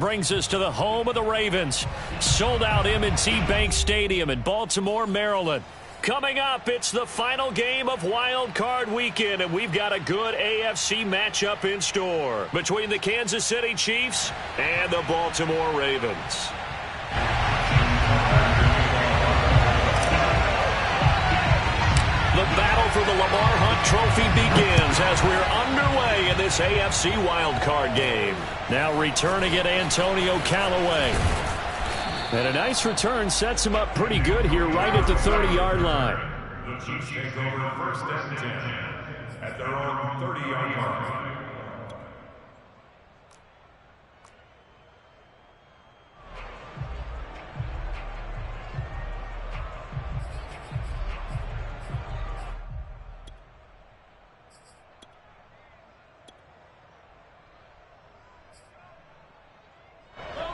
Brings us to the home of the Ravens. Sold out M&T Bank Stadium in Baltimore, Maryland. Coming up, it's the final game of Wild Card Weekend, and we've got a good AFC matchup in store between the Kansas City Chiefs and the Baltimore Ravens. The battle for the Lamar Hunt Trophy begins as we're underway in this AFC wildcard game. Now returning it, Antonio Callaway. And a nice return sets him up pretty good here right at the 30-yard line. The Chiefs take over first and 10 at their own 30-yard line.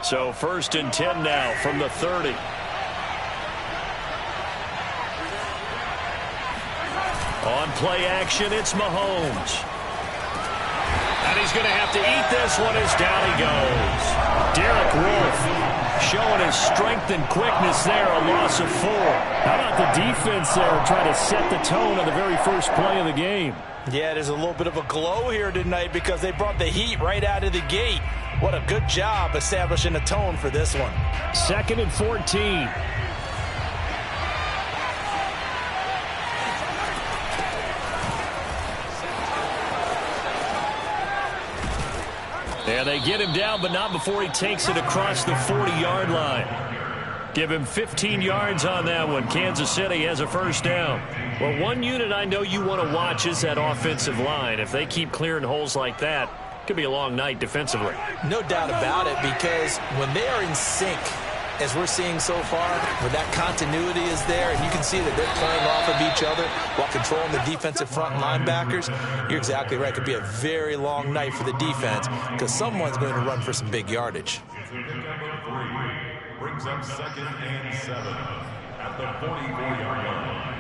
So first and 10 now from the 30. On play action, it's Mahomes. And he's going to have to eat this one as down he goes. Derek Wolfe showing his strength and quickness there, a loss of 4. How about the defense there trying to set the tone on the very first play of the game? Yeah, there's a little bit of a glow here tonight because they brought the heat right out of the gate. What a good job establishing a tone for this one. 2nd and 14. And they get him down, but not before he takes it across the 40-yard line. Give him 15 yards on that one. Kansas City has a first down. Well, one unit I know you want to watch is that offensive line. If they keep clearing holes like that, could be a long night defensively. No doubt about it, because when they are in sync, as we're seeing so far, when that continuity is there, and you can see that they're playing off of each other while controlling the defensive front linebackers, you're exactly right. It could be a very long night for the defense because someone's going to run for some big yardage. Brings up 2nd and 7 at the 44-yard line.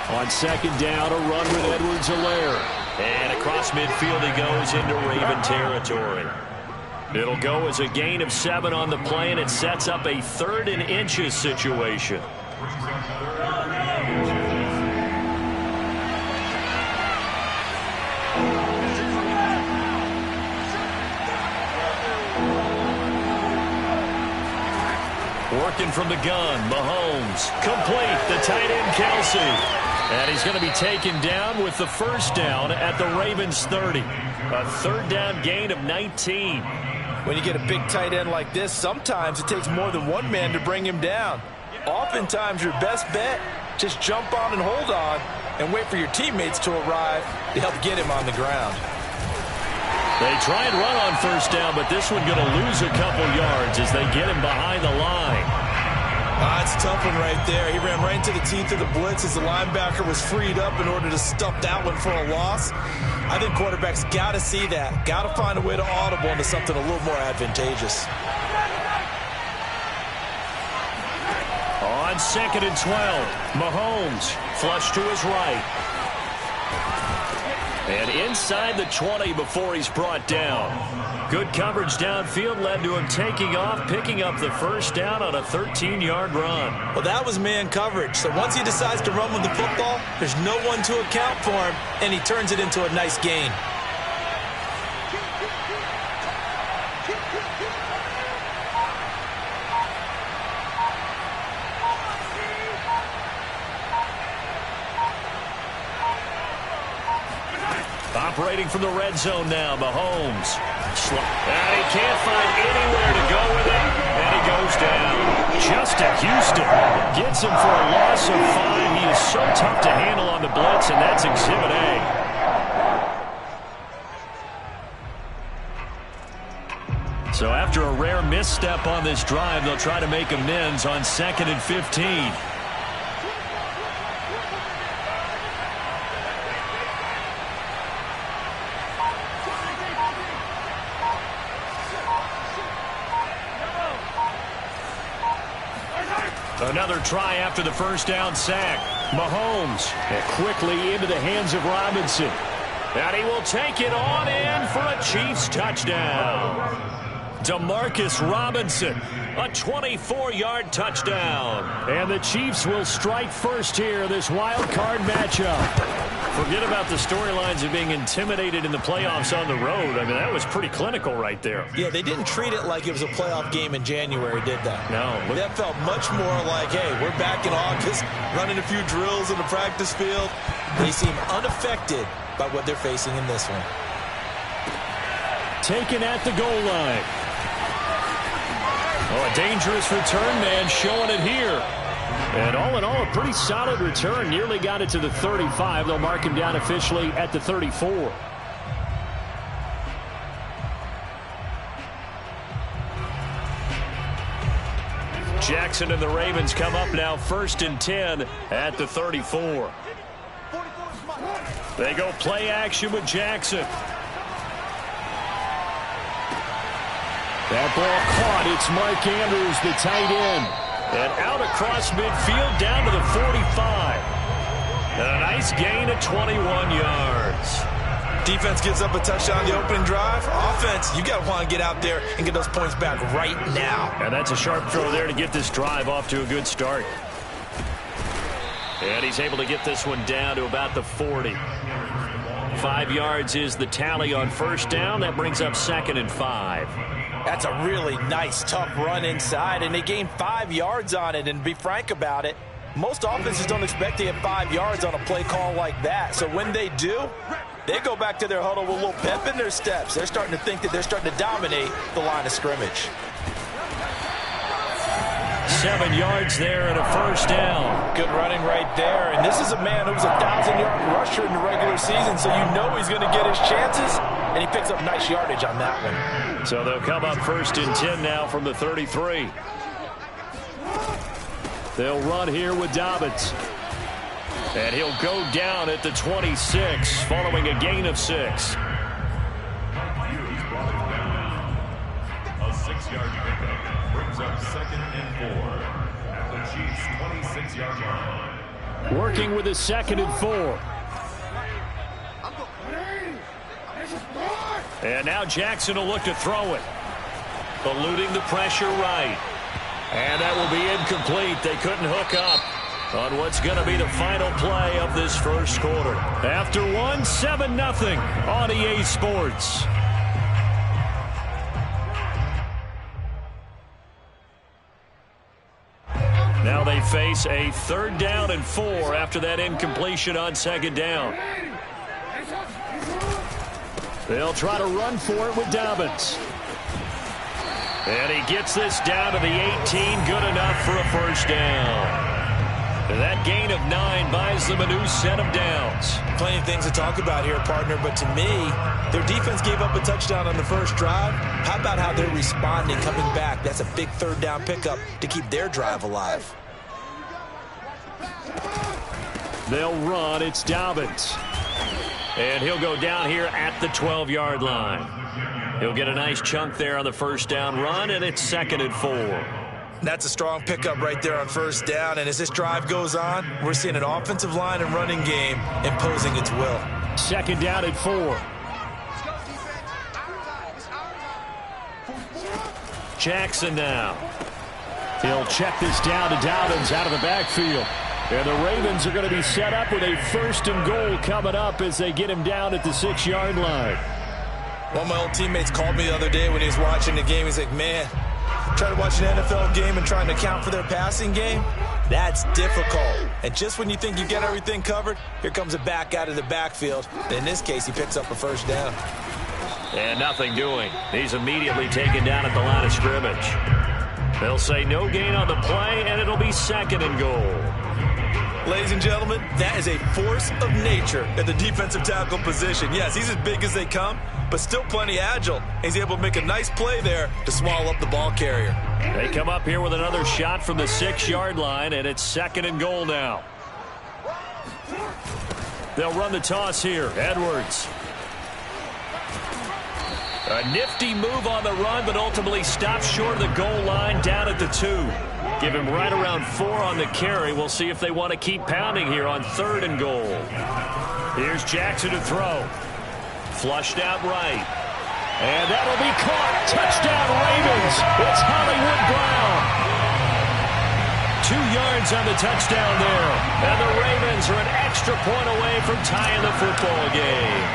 On 2nd down, a run with Edwards-Helaire. And across midfield he goes into Raven territory. It'll go as a gain of 7 on the play, and it sets up a 3rd and inches situation. Working from the gun, Mahomes. Complete, the tight end, Kelsey. And he's going to be taken down with the first down at the Ravens 30. A 3rd down gain of 19. When you get a big tight end like this, sometimes it takes more than one man to bring him down. Oftentimes your best bet, just jump on and hold on and wait for your teammates to arrive to help get him on the ground. They try and run on first down, but this one going to lose a couple yards as they get him behind the line. It's a tough one right there. He ran right into the teeth of the blitz as the linebacker was freed up in order to stuff that one for a loss. I think quarterbacks got to see that. Got to find a way to audible into something a little more advantageous. On 2nd and 12, Mahomes flush to his right. And inside the 20 before he's brought down. Good coverage downfield led to him taking off, picking up the first down on a 13-yard run. Well, that was man coverage. So once he decides to run with the football, there's no one to account for him, and he turns it into a nice gain. Operating from the red zone now, Mahomes. And he can't find anywhere to go with it, and he goes down. Justin Houston gets him for a loss of 5. He is so tough to handle on the blitz, and that's Exhibit A. So after a rare misstep on this drive, they'll try to make amends on 2nd and 15. Another try after the first down sack. Mahomes, and quickly into the hands of Robinson. And he will take it on in for a Chiefs touchdown. Demarcus Robinson, a 24-yard touchdown. And the Chiefs will strike first here, this wild card matchup. Forget about the storylines of being intimidated in the playoffs on the road. I mean, that was pretty clinical right there. Yeah, they didn't treat it like it was a playoff game in January, did they? No. That felt much more like, hey, we're back in August, running a few drills in the practice field. They seem unaffected by what they're facing in this one. Taken at the goal line. Oh, a dangerous return man showing it here. And all in all, a pretty solid return. Nearly got it to the 35. They'll mark him down officially at the 34. Jackson and the Ravens come up now 1st and 10 at the 34. They go play action with Jackson. That ball caught. It's Mark Andrews, the tight end. And out across midfield down to the 45. And a nice gain of 21 yards. Defense gives up a touchdown the opening drive. Offense, you got to want to get out there and get those points back right now. And that's a sharp throw there to get this drive off to a good start. And he's able to get this one down to about the 40. 5 yards is the tally on first down. That brings up 2nd and 5. That's a really nice, tough run inside, and they gained 5 yards on it. And to be frank about it, most offenses don't expect to get 5 yards on a play call like that. So when they do, they go back to their huddle with a little pep in their steps. They're starting to think that they're starting to dominate the line of scrimmage. 7 yards there and a first down. Good running right there. And this is a man who was a 1,000-yard rusher in the regular season, so you know he's going to get his chances, and he picks up nice yardage on that one. So they'll come up 1st and 10 now from the 33. They'll run here with Dobbins. And he'll go down at the 26 following a gain of 6. A 6-yard pickup brings up 2nd and 4 at the Chiefs' 26-yard line. Working with a 2nd and 4. And now Jackson will look to throw it. Eluding the pressure right. And that will be incomplete. They couldn't hook up on what's going to be the final play of this first quarter. After one, 7-0 on EA Sports. Now they face a 3rd down and 4 after that incompletion on 2nd down. They'll try to run for it with Dobbins. And he gets this down to the 18, good enough for a first down. And that gain of 9 buys them a new set of downs. Plenty of things to talk about here, partner, but to me, their defense gave up a touchdown on the first drive. How about how they're responding, coming back? That's a big 3rd down pickup to keep their drive alive. They'll run. It's Dobbins. And he'll go down here at the 12-yard line. He'll get a nice chunk there on the first down run, and it's 2nd and 4. That's a strong pickup right there on first down. And as this drive goes on, we're seeing an offensive line and running game imposing its will. 2nd down and 4. Jackson now. He'll check this down to Dobbins out of the backfield. And the Ravens are going to be set up with a 1st and goal coming up as they get him down at the 6-yard line. One of my old teammates called me the other day when he was watching the game. He's like, man, trying to watch an NFL game and trying to account for their passing game, that's difficult. And just when you think you get everything covered, here comes a back out of the backfield. In this case, he picks up a first down. And nothing doing. He's immediately taken down at the line of scrimmage. They'll say no gain on the play, and it'll be 2nd and goal. Ladies and gentlemen, that is a force of nature at the defensive tackle position. Yes, he's as big as they come, but still plenty agile. He's able to make a nice play there to swallow up the ball carrier. They come up here with another shot from the 6-yard line, and it's 2nd and goal now. They'll run the toss here. Edwards. A nifty move on the run, but ultimately stops short of the goal line down at the 2. Give him right around 4 on the carry. We'll see if they want to keep pounding here on 3rd and goal. Here's Jackson to throw. Flushed out right. And that'll be caught. Touchdown, Ravens. It's Hollywood Brown. 2 yards on the touchdown there. And the Ravens are an extra point away from tying the football game.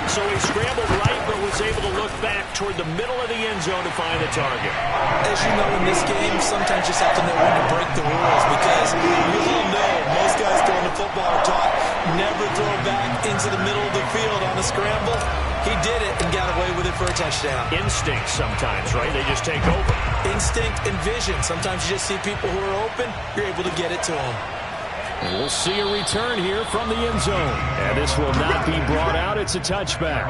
So he scrambled right, but was able to look back toward the middle of the end zone to find the target. As you know, in this game, sometimes you just have to know when to break the rules, because we all know most guys throwing the football are taught never throw back into the middle of the field on a scramble. He did it and got away with it for a touchdown. Instinct sometimes, right? They just take over. Instinct and vision. Sometimes you just see people who are open, you're able to get it to them. And we'll see a return here from the end zone. And this will not be brought out. It's a touchback.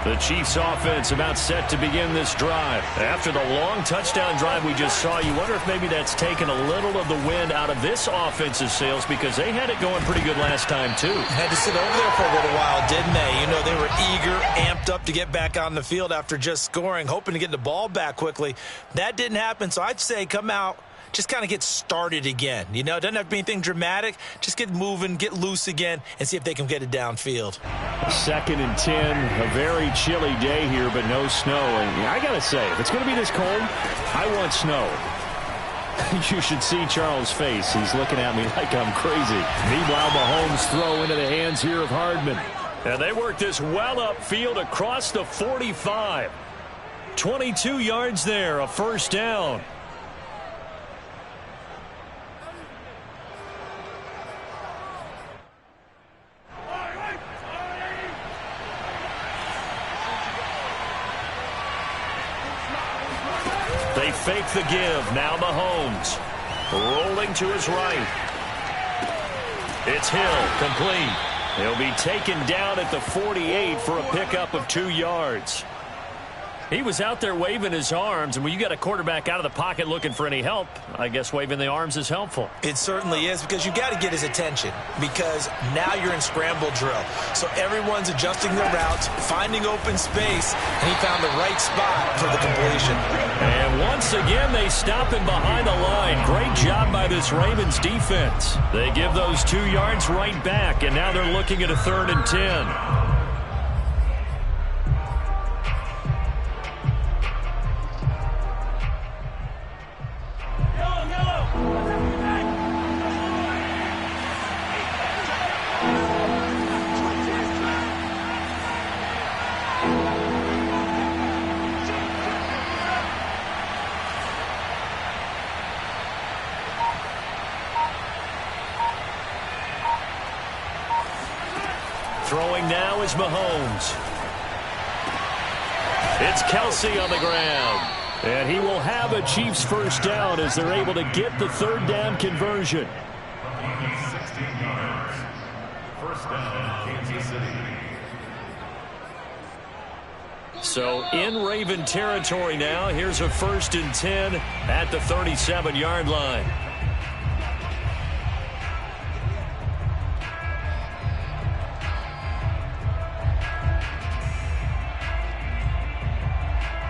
The Chiefs offense about set to begin this drive. After the long touchdown drive we just saw, you wonder if maybe that's taken a little of the wind out of this offensive sails, because they had it going pretty good last time too. Had to sit over there for a little while, didn't they? You know, they were eager, amped up to get back on the field after just scoring, hoping to get the ball back quickly. That didn't happen, so I'd say come out, just kind of get started again. You know, it doesn't have to be anything dramatic. Just get moving, get loose again, and see if they can get it downfield. 2nd and 10, a very chilly day here, but no snow. And I got to say, if it's going to be this cold, I want snow. You should see Charles' face. He's looking at me like I'm crazy. Meanwhile, Mahomes throw into the hands here of Hardman. And they work this well upfield across the 45. 22 yards there, a first down. They fake the give. Now Mahomes rolling to his right. It's Hill, complete. He'll be taken down at the 48 for a pickup of 2 yards. He was out there waving his arms, and when you got a quarterback out of the pocket looking for any help, I guess waving the arms is helpful. It certainly is, because you got to get his attention, because now you're in scramble drill. So everyone's adjusting their routes, finding open space, and he found the right spot for the completion. And once again, they stop him behind the line. Great job by this Ravens defense. They give those 2 yards right back, and now they're looking at a 3rd and 10. Throwing now is Mahomes. It's Kelsey on the ground. And he will have a Chiefs first down as they're able to get the 3rd down conversion. 16 yards. First down, Kansas City. So in Raven territory now. Here's a 1st and 10 at the 37-yard line.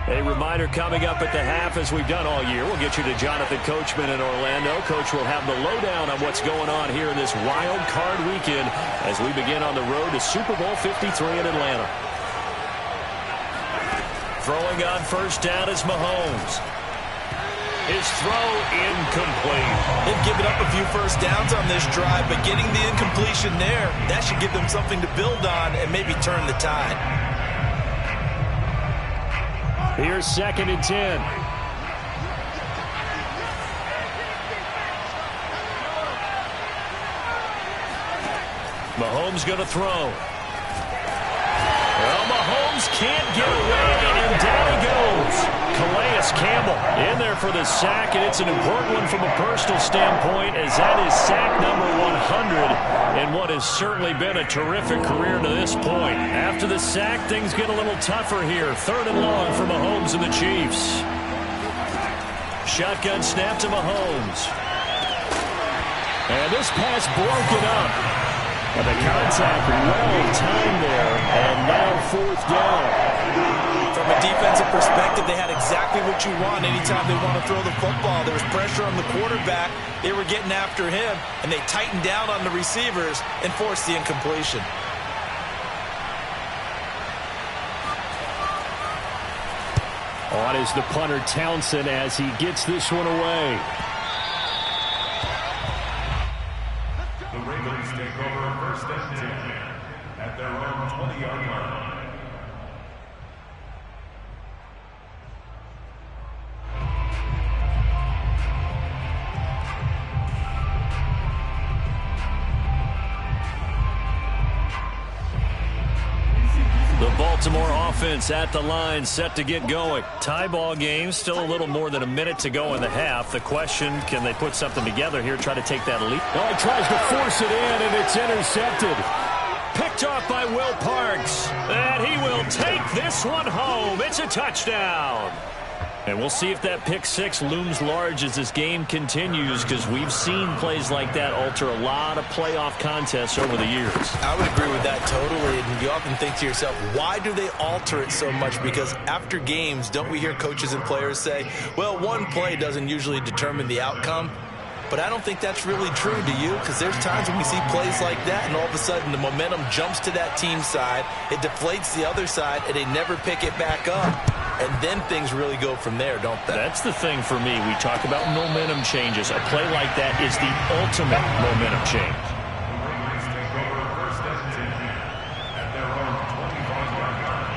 A reminder coming up at the half, as we've done all year. We'll get you to Jonathan Coachman in Orlando. Coach will have the lowdown on what's going on here in this wild card weekend as we begin on the road to Super Bowl 53 in Atlanta. Throwing on first down is Mahomes. His throw incomplete. They've given up a few first downs on this drive, but getting the incompletion there, that should give them something to build on and maybe turn the tide. Here's 2nd and 10. Mahomes going to throw. Well, Mahomes can't get away, and down he goes. Calais Campbell in there for the sack, and it's an important one from a personal standpoint, as that is sack number 100 in what has certainly been a terrific career to this point. After the sack, things get a little tougher here. 3rd and long for Mahomes and the Chiefs. Shotgun snap to Mahomes. And this pass broken up. And the contact well timed there. And now fourth down. From a defensive perspective, they had exactly what you want anytime they want to throw the football. There was pressure on the quarterback. They were getting after him, and they tightened down on the receivers and forced the incompletion. On is the punter, Townsend, as he gets this one away. The Ravens take over first and 10 at their own 20-yard line. The Baltimore offense at the line, set to get going. Tie ball game, still a little more than a minute to go in the half. The question, can they put something together here, try to take that lead? Well, he tries to force it in, and it's intercepted. Picked off by Will Parks. And he will take this one home. It's a touchdown. And we'll see if that pick six looms large as this game continues, because we've seen plays like that alter a lot of playoff contests over the years. I would agree with that totally. And you often think to yourself, why do they alter it so much? Because after games, don't we hear coaches and players say, well, one play doesn't usually determine the outcome? But I don't think that's really true, do you? Because there's times when we see plays like that, and all of a sudden the momentum jumps to that team side, it deflates the other side, and they never pick it back up. And then things really go from there, don't they? That's the thing for me. We talk about momentum changes. A play like that is the ultimate momentum change. The Ravens take over first and 10 at their own 25-yard line.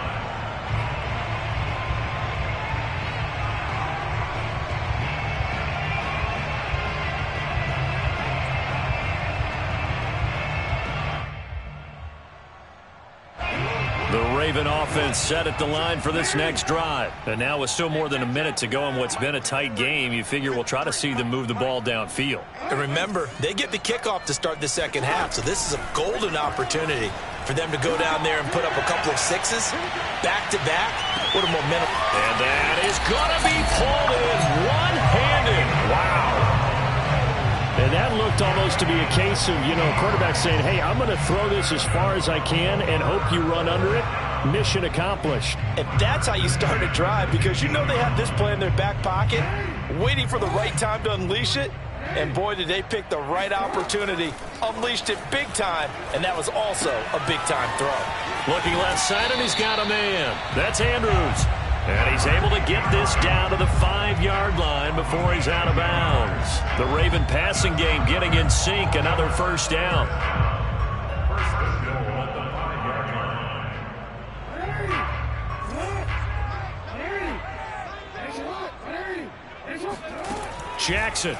The Raven offense set at the line for this next drive. And now with still more than a minute to go in what's been a tight game, you figure we'll try to see them move the ball downfield. And remember, they get the kickoff to start the second half, so this is a golden opportunity for them to go down there and put up a couple of sixes back-to-back. What a momentum. And that is going to be pulled in one-handed. Wow. And that looked almost to be a case of, quarterback saying, hey, I'm going to throw this as far as I can and hope you run under it. Mission accomplished. And that's how you start a drive, because you know they have this play in their back pocket, waiting for the right time to unleash it. And boy, did they pick the right opportunity, unleashed it big time, and that was also a big-time throw. Looking left side, and he's got a man. That's Andrews. And he's able to get this down to the 5-yard line before he's out of bounds. The Raven passing game getting in sync, another first down. First and goal at the 5-yard line. Jackson.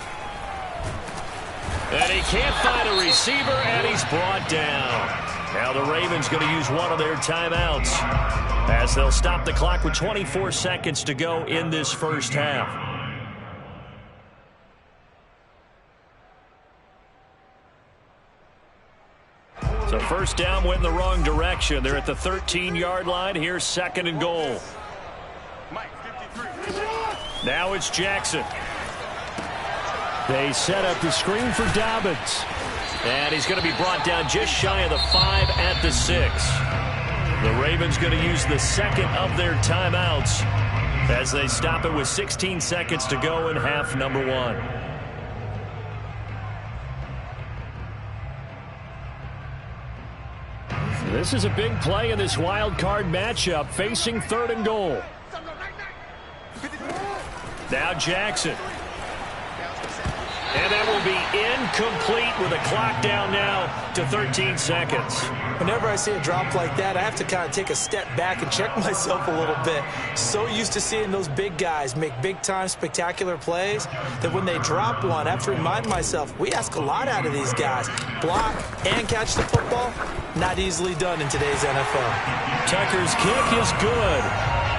And he can't find a receiver, and he's brought down. Now the Ravens going to use one of their timeouts as they'll stop the clock with 24 seconds to go in this first half. So first down went in the wrong direction. They're at the 13-yard line. Here's second and goal. Now it's Jackson. They set up the screen for Dobbins. And he's going to be brought down just shy of the 5 at the 6. The Ravens going to use the second of their timeouts as they stop it with 16 seconds to go in half number 1. This is a big play in this wild card matchup, facing third and goal. Now Jackson. And that will be incomplete with a clock down now to 13 seconds. Whenever I see a drop like that, I have to kind of take a step back and check myself a little bit. So used to seeing those big guys make big-time spectacular plays that when they drop one, I have to remind myself, we ask a lot out of these guys. Block and catch the football, not easily done in today's NFL. Tucker's kick is good.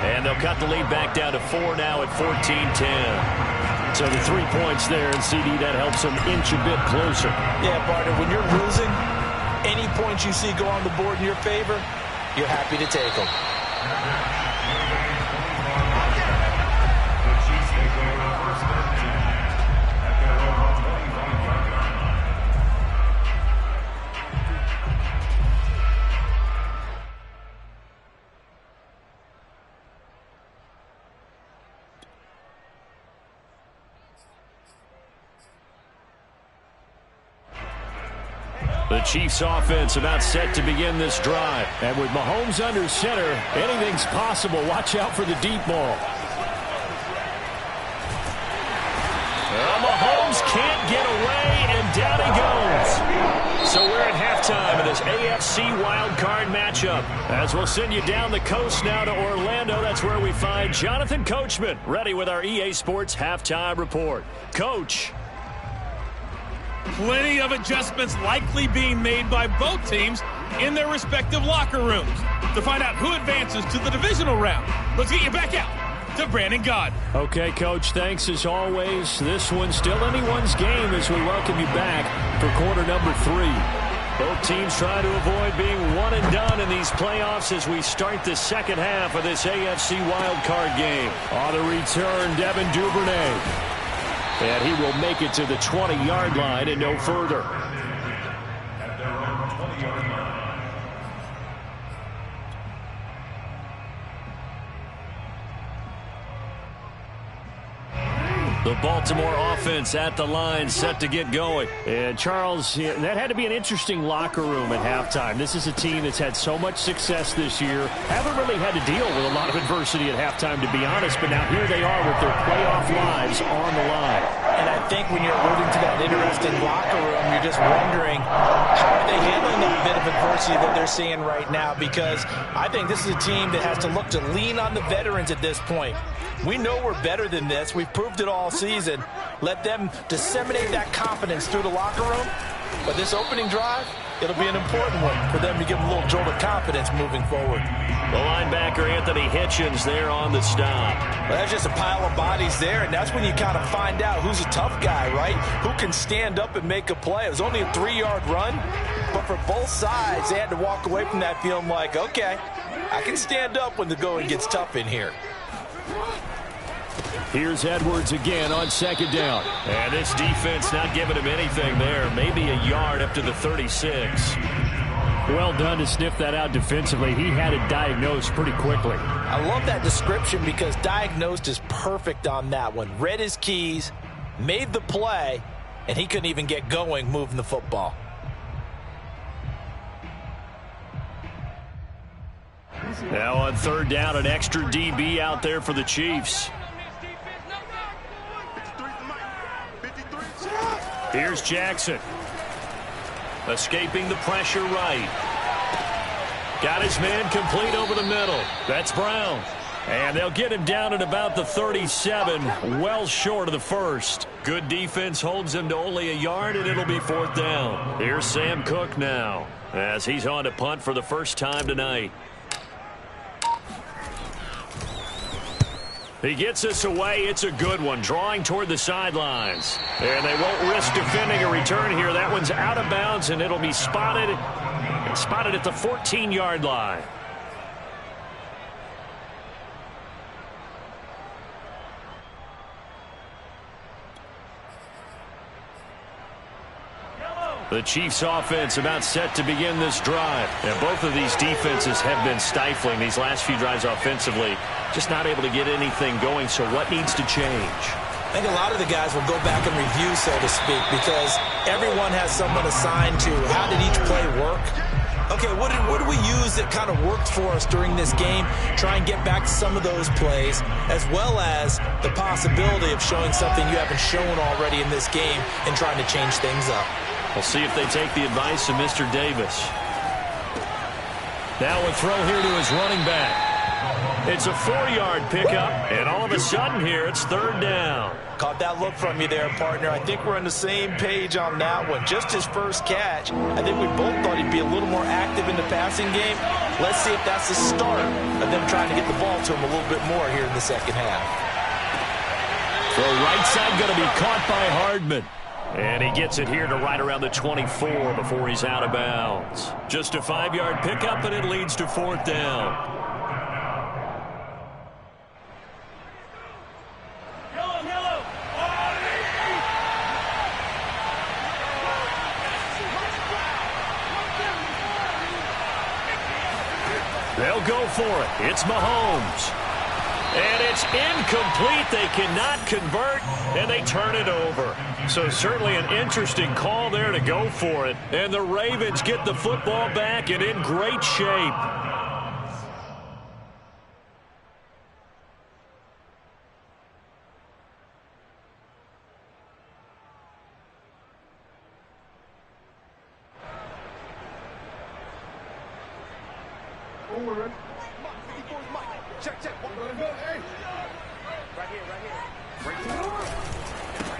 And they'll cut the lead back down to 4 now at 14-10. So the 3 points there, and CD, that helps them inch a bit closer. Yeah, partner, when you're losing, any points you see go on the board in your favor, you're happy to take them. The Chiefs take over first and 10 at their own 25-yard line. The Chiefs offense about set to begin this drive. And with Mahomes under center, anything's possible. Watch out for the deep ball. Well, Mahomes can't get away, and down he goes. So we're at halftime of this AFC wildcard matchup. As we'll send you down the coast now to Orlando, that's where we find Jonathan Coachman, ready with our EA Sports halftime report. Coach. Plenty of adjustments likely being made by both teams in their respective locker rooms. To find out who advances to the divisional round, let's get you back out to Brandon Gaud. Okay, Coach, thanks as always. This one's still anyone's game as we welcome you back for quarter number 3. Both teams try to avoid being one and done in these playoffs as we start the second half of this AFC wildcard game. On the return, Devin Duvernay. And he will make it to the 20-yard line and no further. At their own 20-yard line. The Baltimore offense at the line, set to get going. And Charles, that had to be an interesting locker room at halftime. This is a team that's had so much success this year. Haven't really had to deal with a lot of adversity at halftime, to be honest. But now here they are with their playoff lives on the line. And I think when you're alluding to that interesting locker room, you're just wondering how are they handling that bit of adversity that they're seeing right now, because I think this is a team that has to look to lean on the veterans at this point. We know we're better than this. We've proved it all season. Let them disseminate that confidence through the locker room. But this opening drive, it'll be an important one for them to give them a little jolt of confidence moving forward. The linebacker, Anthony Hitchens, there on the stop. Well, that's just a pile of bodies there, and that's when you kind of find out who's a tough guy, right? Who can stand up and make a play. It was only a 3-yard run, but for both sides, they had to walk away from that feeling like, okay, I can stand up when the going gets tough in here. Here's Edwards again on second down. And this defense not giving him anything there. Maybe a yard up to the 36. Well done to sniff that out defensively. He had it diagnosed pretty quickly. I love that description because diagnosed is perfect on that one. Read his keys, made the play, and he couldn't even get going moving the football. Now on third down, an extra DB out there for the Chiefs. Here's Jackson. Escaping the pressure right. Got his man complete over the middle. That's Brown. And they'll get him down at about the 37, well short of the first. Good defense holds him to only a yard, and it'll be fourth down. Here's Sam Cook now as he's on to punt for the first time tonight. He gets us away. It's a good one, drawing toward the sidelines. And they won't risk defending a return here. That one's out of bounds, and it'll be spotted at the 14-yard line. The Chiefs offense about set to begin this drive. And both of these defenses have been stifling these last few drives offensively. Just not able to get anything going. So what needs to change? I think a lot of the guys will go back and review, so to speak, because everyone has someone assigned to how did each play work. Okay, what did we use that kind of worked for us during this game? Try and get back to some of those plays, as well as the possibility of showing something you haven't shown already in this game and trying to change things up. We'll see if they take the advice of Mr. Davis. Now a throw here to his running back. It's a 4-yard pickup, and all of a sudden here it's third down. Caught that look from you there, partner. I think we're on the same page on that one. Just his first catch. I think we both thought he'd be a little more active in the passing game. Let's see if that's the start of them trying to get the ball to him a little bit more here in the second half. Throw right side going to be caught by Hardman. And he gets it here to right around the 24 before he's out of bounds. Just a 5-yard pickup, and it leads to fourth down. They'll go for it. It's Mahomes. And it's incomplete. They cannot convert, and they turn it over. So certainly an interesting call there to go for it. And the Ravens get the football back and in great shape.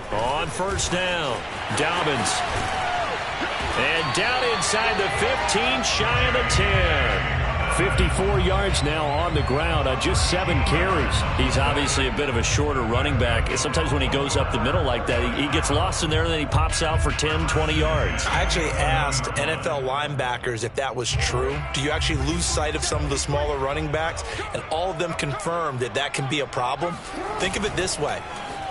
On first down, Dobbins. And down inside the 15, shy of the 10. 54 yards now on the ground on just 7 carries. He's obviously a bit of a shorter running back. Sometimes when he goes up the middle like that, he gets lost in there, and then he pops out for 10, 20 yards. I actually asked NFL linebackers if that was true. Do you actually lose sight of some of the smaller running backs? And all of them confirmed that that can be a problem. Think of it this way.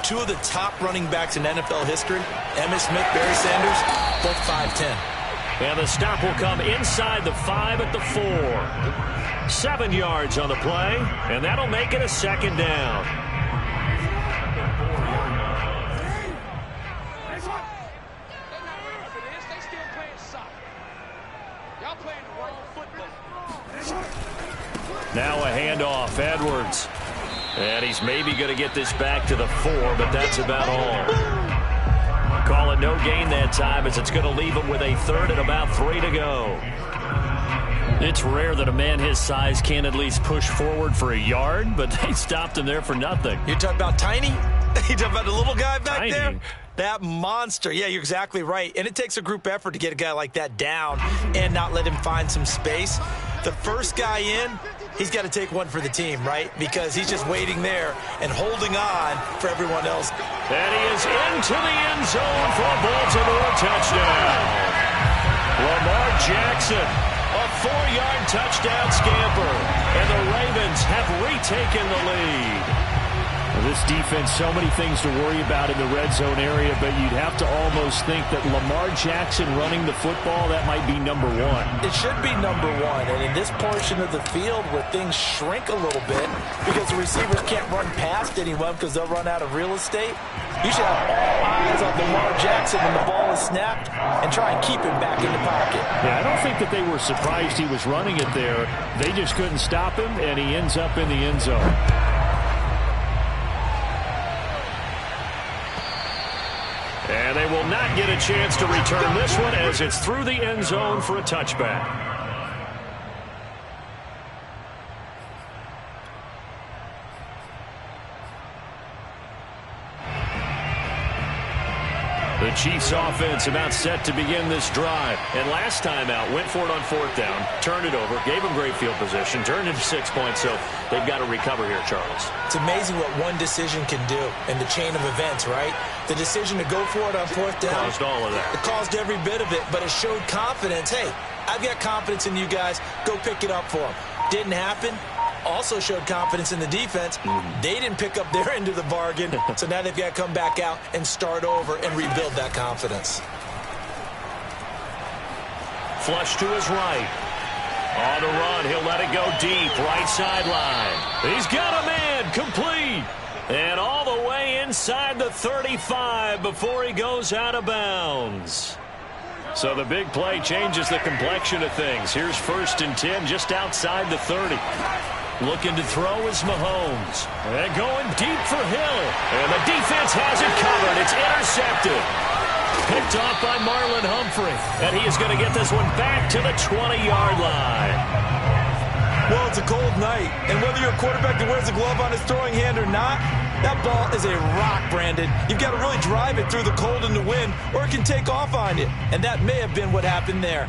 2 of the top running backs in NFL history, Emmitt Smith, Barry Sanders, both 5'10". And the stop will come inside the 5 at the 4. 7 yards on the play, and that'll make it a second down. Now a handoff, Edwards. And he's maybe going to get this back to the 4, but that's about all. Call it no gain that time, as it's going to leave him with a 3rd and about 3 to go. It's rare that a man his size can at least push forward for a yard, but they stopped him there for nothing. You're talking about Tiny? You're talking about the little guy back Tiny. there? That monster. Yeah, you're exactly right. And it takes a group effort to get a guy like that down and not let him find some space. The first guy in, he's got to take one for the team, right? Because he's just waiting there and holding on for everyone else. And he is into the end zone for a Baltimore touchdown. Lamar Jackson, a 4-yard touchdown scamper. And the Ravens have retaken the lead. This defense, so many things to worry about in the red zone area, but you'd have to almost think that Lamar Jackson running the football, that might be number 1. It should be number 1, and in this portion of the field where things shrink a little bit because the receivers can't run past anyone because they'll run out of real estate, you should have all eyes on Lamar Jackson when the ball is snapped and try and keep him back in the pocket. Yeah, I don't think that they were surprised he was running it there. They just couldn't stop him, and he ends up in the end zone. And they will not get a chance to return this one as it's through the end zone for a touchback. The Chiefs offense about set to begin this drive. And last time out, went for it on 4th down, turned it over, gave them great field position, turned into 6 points, so they've got to recover here, Charles. It's amazing what one decision can do in the chain of events, right? The decision to go for it on 4th down. Caused all of that. It caused every bit of it, but it showed confidence. Hey, I've got confidence in you guys. Go pick it up for them. Didn't happen. Also showed confidence in the defense. They didn't pick up their end of the bargain, so now they've got to come back out and start over and rebuild that confidence. Flush to his right. On the run, he'll let it go deep, right sideline. He's got a man, complete. And all the way inside the 35 before he goes out of bounds. So the big play changes the complexion of things. Here's 1st and 10 just outside the 30. Looking to throw is Mahomes. And going deep for Hill. And the defense has it covered. It's intercepted. Picked off by Marlon Humphrey. And he is going to get this one back to the 20-yard line. Well, it's a cold night. And whether you're a quarterback that wears a glove on his throwing hand or not, that ball is a rock, Brandon. You've got to really drive it through the cold and the wind, or it can take off on you. And that may have been what happened there.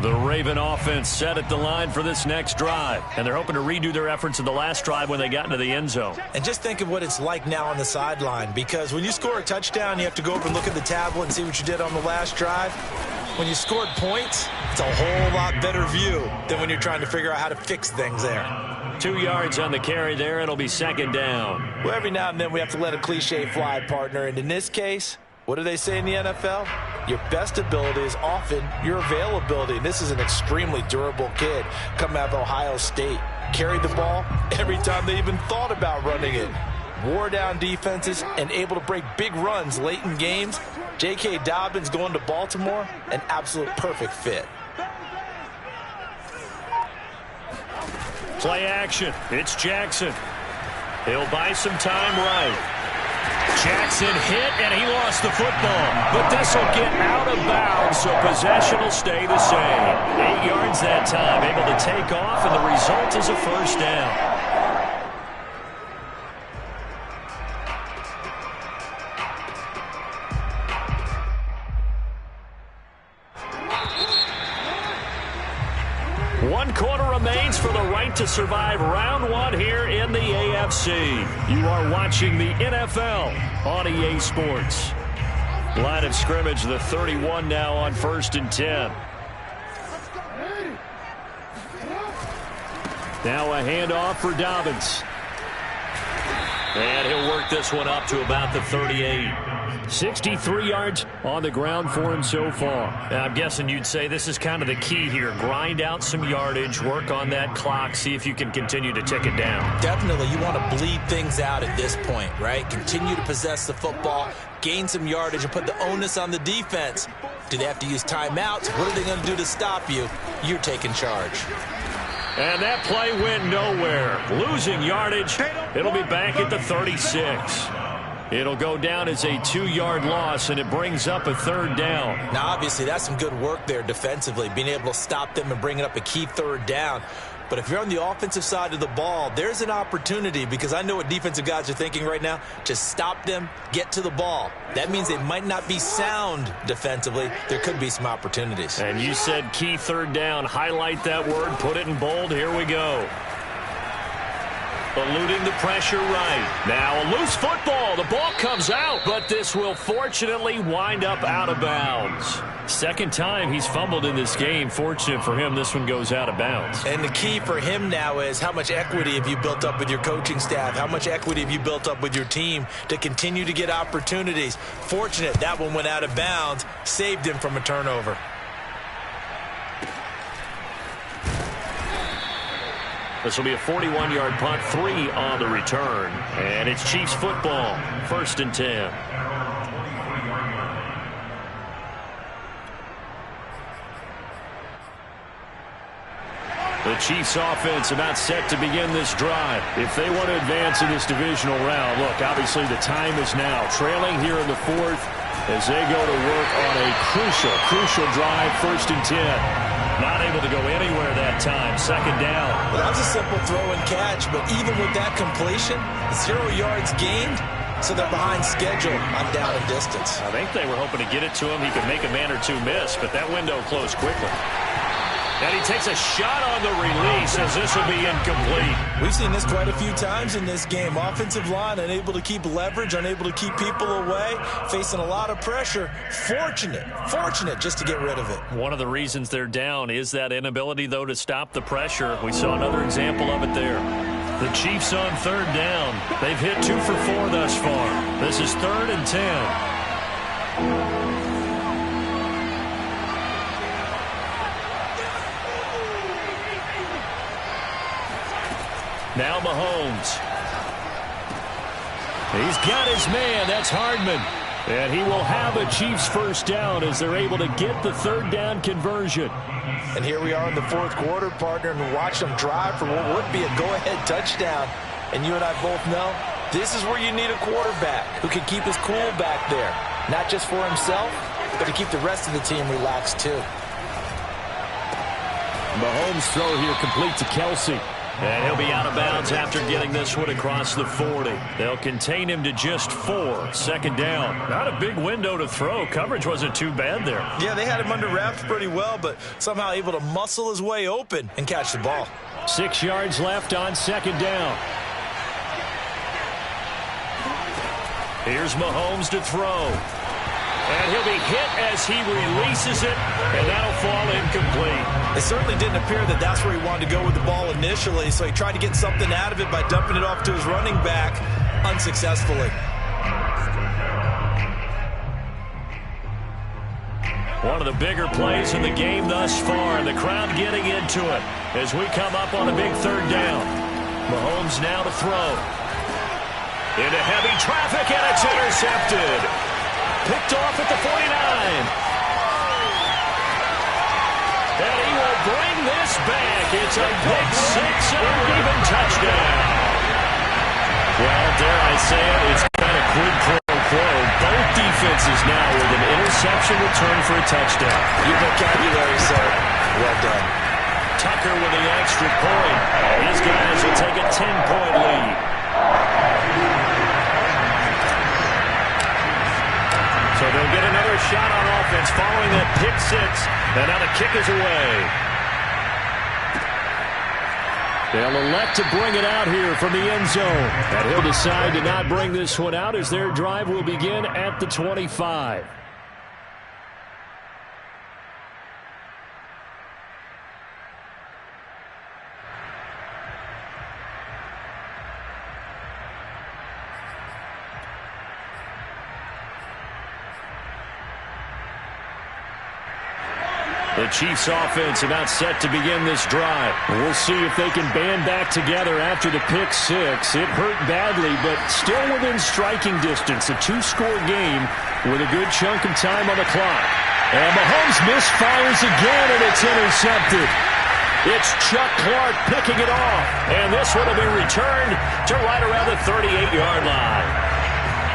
The Raven offense set at the line for this next drive, and they're hoping to redo their efforts in the last drive when they got into the end zone. And just think of what it's like now on the sideline, because when you score a touchdown, you have to go over and look at the tablet and see what you did on the last drive. When you scored points, it's a whole lot better view than when you're trying to figure out how to fix things there. 2 yards on the carry there. It'll be second down. Well, every now and then we have to let a cliche fly, partner, and in this case, what do they say in the NFL? Your best ability is often your availability. And this is an extremely durable kid coming out of Ohio State. carried the ball every time they even thought about running it. Wore down defenses and able to break big runs late in games. J.K. Dobbins going to Baltimore, an absolute perfect fit. Play action. It's Jackson. He'll buy some time right. Jackson hit, and he lost the football. But this will get out of bounds, so possession will stay the same. 8 yards that time, able to take off, and the result is a first down. One quarter remains for the right to survive round one here in the AFC. You are watching the NFL on EA Sports. Line of scrimmage, the 31 now on 1st and 10. Now a handoff for Dobbins. And he'll work this one up to about the 38. 63 yards on the ground for him so far. Now, I'm guessing you'd say this is kind of the key here. Grind out some yardage, work on that clock, see if you can continue to tick it down. Definitely, you want to bleed things out at this point, right? Continue to possess the football, gain some yardage, and put the onus on the defense. Do they have to use timeouts? What are they going to do to stop you? You're taking charge. And that play went nowhere. Losing yardage. It'll be back at the 36. It'll go down as a 2-yard loss, and it brings up a 3rd down. Now, obviously, that's some good work there defensively, being able to stop them and bringing up a key 3rd down. But if you're on the offensive side of the ball, there's an opportunity, because I know what defensive guys are thinking right now. Just stop them, get to the ball. That means they might not be sound defensively. There could be some opportunities. And you said key 3rd down. Highlight that word, put it in bold. Here we go. Eluding the pressure right. Now a loose football. The ball comes out, but this will fortunately wind up out of bounds. Second time he's fumbled in this game. Fortunate for him, this one goes out of bounds. And the key for him now is how much equity have you built up with your coaching staff? How much equity have you built up with your team to continue to get opportunities? Fortunate that one went out of bounds, saved him from a turnover. This will be a 41-yard punt, 3 on the return. And it's Chiefs football, 1st and 10. The Chiefs offense about set to begin this drive. If they want to advance in this divisional round, look, obviously the time is now. Trailing here in the 4th as they go to work on a crucial drive, 1st and 10. Not able to go anywhere that time. 2nd down. Well, that was a simple throw and catch, but even with that completion, 0 yards gained, so they're behind schedule on down and distance. I think they were hoping to get it to him. He could make a man or two miss, but that window closed quickly. And he takes a shot on the release as this will be incomplete. We've seen this quite a few times in this game. Offensive line unable to keep leverage, unable to keep people away, facing a lot of pressure. Fortunate just to get rid of it. One of the reasons they're down is that inability, though, to stop the pressure. We saw another example of it there. The Chiefs on 3rd down. They've hit 2 for 4 thus far. This is 3rd and 10. Now Mahomes. He's got his man. That's Hardman. And he will have a Chiefs 1st down as they're able to get the 3rd down conversion. And here we are in the 4th quarter, partner, and watch them drive for what would be a go-ahead touchdown. And you and I both know this is where you need a quarterback who can keep his cool back there. Not just for himself, but to keep the rest of the team relaxed too. Mahomes' throw here complete to Kelsey. And he'll be out of bounds after getting this one across the 40. They'll contain him to just 4. 2nd down. Not a big window to throw. Coverage wasn't too bad there. Yeah, they had him under wraps pretty well, but somehow able to muscle his way open and catch the ball. 6 yards left on 2nd down. Here's Mahomes to throw. And he'll be hit as he releases it, and that'll fall incomplete. It certainly didn't appear that that's where he wanted to go with the ball initially, so he tried to get something out of it by dumping it off to his running back unsuccessfully. One of the bigger plays in the game thus far, and the crowd getting into it as we come up on a big third down. Mahomes now to throw. Into heavy traffic, and it's intercepted. Picked off at the 49. And he will bring this back. It's a big 6 and a Raven touchdown. Well, dare I say it, it's kind of quid pro quo. Both defenses now with an interception return for a touchdown. Your vocabulary, sir. Well done. Tucker with the extra point. His guys will take a 10-point lead. So they'll get another shot on offense following that pick 6. And now the kick is away. They'll elect to bring it out here from the end zone. And he'll decide to not bring this one out as their drive will begin at the 25. The Chiefs offense about set to begin this drive. We'll see if they can band back together after the pick 6. It hurt badly, but still within striking distance. A 2-score game with a good chunk of time on the clock. And Mahomes misfires again, and it's intercepted. It's Chuck Clark picking it off. And this one will be returned to right around the 38-yard line.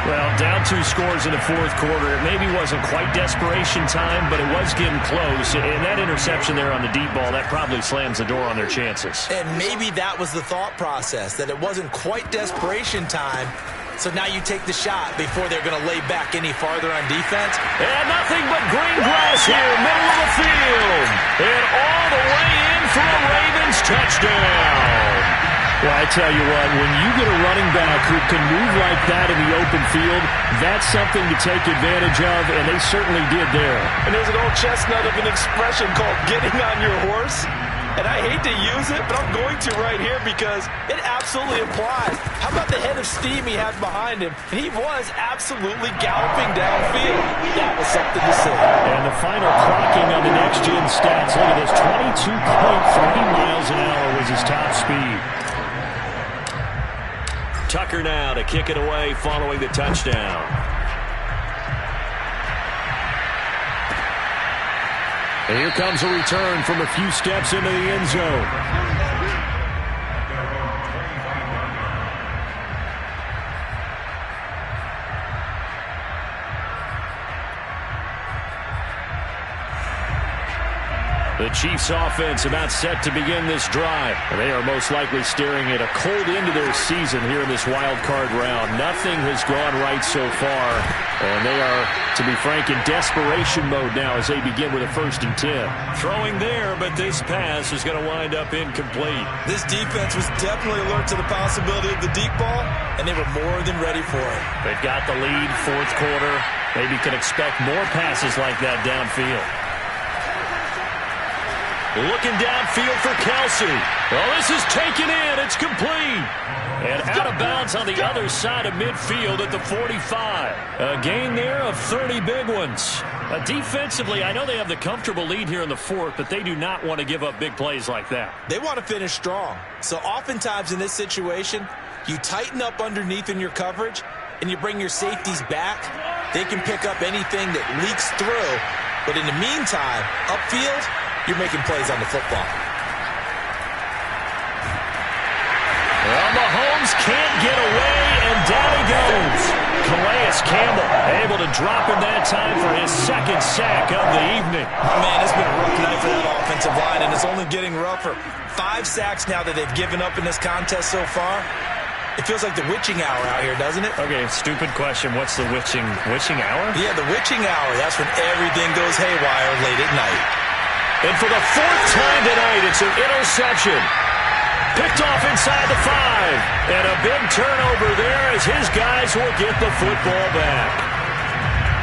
Well, down 2 scores in the fourth quarter. It maybe wasn't quite desperation time, but it was getting close. And that interception there on the deep ball, that probably slams the door on their chances. And maybe that was the thought process, that it wasn't quite desperation time. So now you take the shot before they're going to lay back any farther on defense. And nothing but green grass here, middle of the field. And all the way in for a Ravens touchdown. Well, I tell you what, when you get a running back who can move like that in the open field, that's something to take advantage of, and they certainly did there. And there's an old chestnut of an expression called getting on your horse. And I hate to use it, but I'm going to right here because it absolutely applies. How about the head of steam he had behind him? And he was absolutely galloping downfield. That was something to say. And the final clocking on the next-gen stats. Look at this, 22.3 miles an hour was his top speed. Tucker now to kick it away following the touchdown. And here comes a return from a few steps into the end zone. The Chiefs offense about set to begin this drive. They are most likely staring at a cold end to their season here in this wild card round. Nothing has gone right so far. And they are, to be frank, in desperation mode now as they begin with a 1st and 10. Throwing there, but this pass is going to wind up incomplete. This defense was definitely alert to the possibility of the deep ball, and they were more than ready for it. They've got the lead, fourth quarter. Maybe can expect more passes like that downfield. Looking downfield for Kelsey. Well, this is taken in. It's complete. And out of bounds on the other side of midfield at the 45. A gain there of 30 big ones. Defensively, I know they have the comfortable lead here in the fourth, but they do not want to give up big plays like that. They want to finish strong. So oftentimes in this situation, you tighten up underneath in your coverage, and you bring your safeties back. They can pick up anything that leaks through. But in the meantime, upfield, you're making plays on the football. Well, Mahomes can't get away, and down he goes. Calais Campbell able to drop him that time for his 2nd sack of the evening. Man, it's been a rough night for that offensive line, and it's only getting rougher. 5 sacks now that they've given up in this contest so far. It feels like the witching hour out here, doesn't it? Okay, stupid question. What's the witching hour? Yeah, the witching hour. That's when everything goes haywire late at night. And for the 4th time tonight, it's an interception. Picked off inside the 5. And a big turnover there as his guys will get the football back.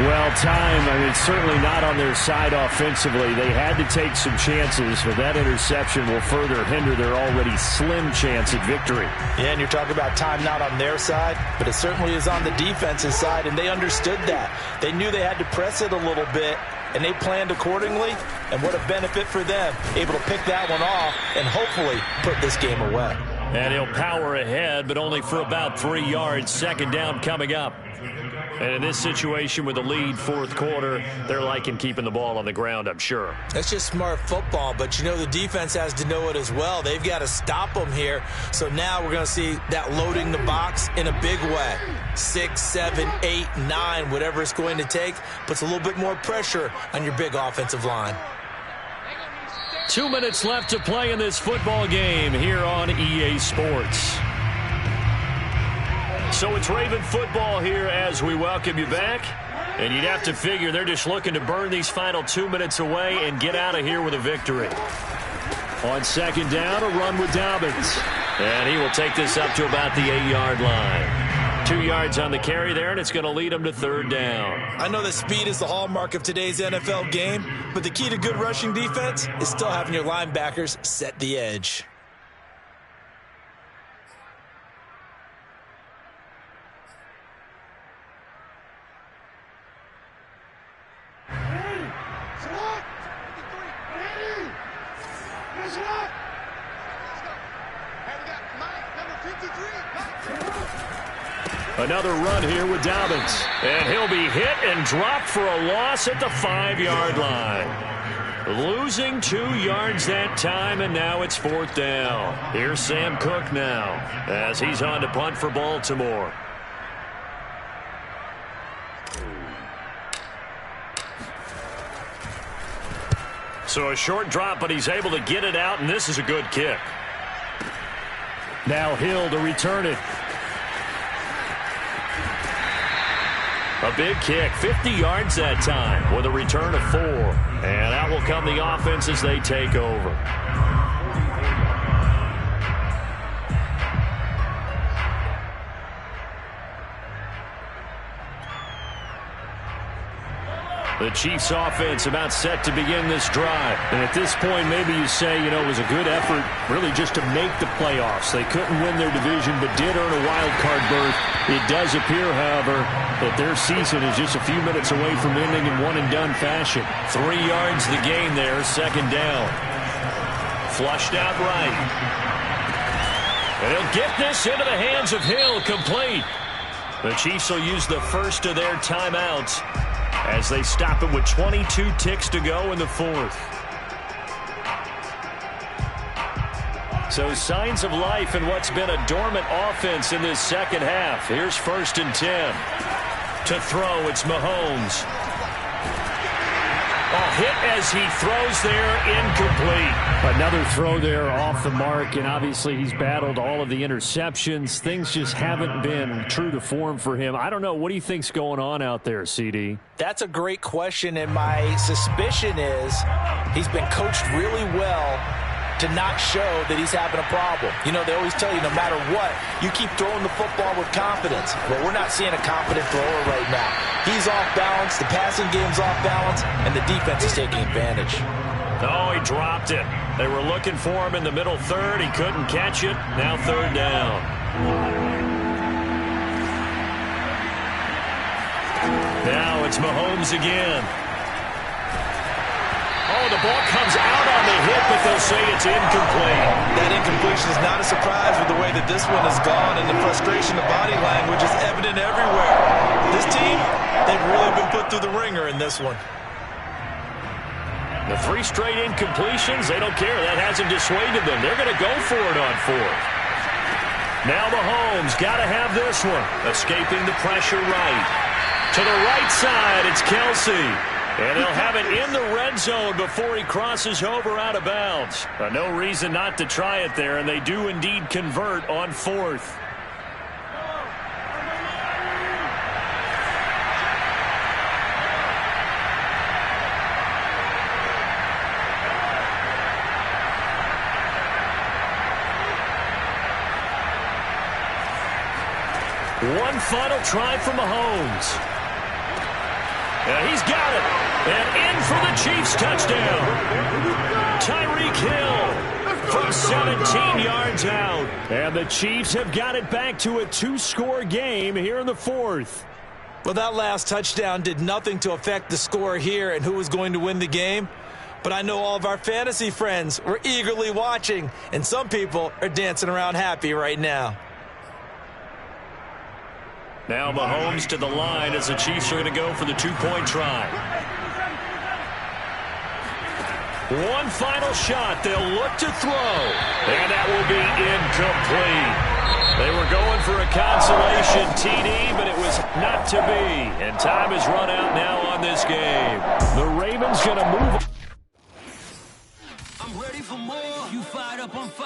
Well, time, certainly not on their side offensively. They had to take some chances, but that interception will further hinder their already slim chance at victory. Yeah, and you're talking about time not on their side, but it certainly is on the defense's side, and they understood that. They knew they had to press it a little bit and they planned accordingly, and what a benefit for them, able to pick that one off and hopefully put this game away. And he'll power ahead, but only for about 3 yards. Second down coming up. And in this situation with the lead, fourth quarter, they're liking keeping the ball on the ground, I'm sure. That's just smart football, but you know the defense has to know it as well. They've got to stop them here. So now we're going to see that loading the box in a big way. 6, 7, 8, 9, whatever it's going to take, puts a little bit more pressure on your big offensive line. 2 minutes left to play in this football game here on EA Sports. So it's Raven football here as we welcome you back. And you'd have to figure they're just looking to burn these final 2 minutes away and get out of here with a victory. On second down, a run with Dobbins. And he will take this up to about the 8-yard line. 2 yards on the carry there, and it's going to lead him to third down. I know that speed is the hallmark of today's NFL game, but the key to good rushing defense is still having your linebackers set the edge. Another run here with Dobbins. And he'll be hit and dropped for a loss at the 5-yard line. Losing 2 yards that time, and now it's fourth down. Here's Sam Cook now as he's on to punt for Baltimore. So a short drop, but he's able to get it out, and this is a good kick. Now Hill to return it. A big kick, 50 yards that time with a return of 4. And out will come the offense as they take over. The Chiefs offense about set to begin this drive. And at this point, maybe you say, it was a good effort really just to make the playoffs. They couldn't win their division, but did earn a wild card berth. It does appear, however, that their season is just a few minutes away from ending in one-and-done fashion. 3 yards the gain there, second down. Flushed out right. And he'll get this into the hands of Hill, complete. The Chiefs will use the first of their timeouts as they stop it with 22 ticks to go in the fourth. So signs of life in what's been a dormant offense in this second half. Here's 1st and 10. To throw, it's Mahomes. Hit as he throws there, incomplete. Another throw there off the mark, and obviously he's battled all of the interceptions. Things just haven't been true to form for him. I don't know. What do you think's going on out there, CD? That's a great question, and my suspicion is he's been coached really well to not show that he's having a problem. They always tell you no matter what, you keep throwing the football with confidence. Well, we're not seeing a confident thrower right now. He's off balance, the passing game's off balance, and the defense is taking advantage. Oh, he dropped it. They were looking for him in the middle third. He couldn't catch it. Now third down. Now it's Mahomes again. Oh, the ball comes out on the hit, but they'll say it's incomplete. That incompletion is not a surprise with the way that this one has gone, and the frustration of body language is evident everywhere. This team, they've really been put through the ringer in this one. The 3 straight incompletions, they don't care. That hasn't dissuaded them. They're going to go for it on fourth. Now Mahomes got to have this one. Escaping the pressure right. To the right side, it's Kelsey. And he'll have it in the red zone before he crosses over out of bounds. No reason not to try it there, and they do indeed convert on fourth. One final try for Mahomes. And he's got it. And in for the Chiefs touchdown. Tyreek Hill from 17 yards out. And the Chiefs have got it back to a 2-score game here in the fourth. Well, that last touchdown did nothing to affect the score here and who was going to win the game. But I know all of our fantasy friends were eagerly watching, and some people are dancing around happy right now. Now Mahomes to the line as the Chiefs are going to go for the two-point try. One final shot. They'll look to throw. And that will be incomplete. They were going for a consolation TD, but it was not to be. And time has run out now on this game. The Ravens going to move. I'm ready for more. You fired up on fire.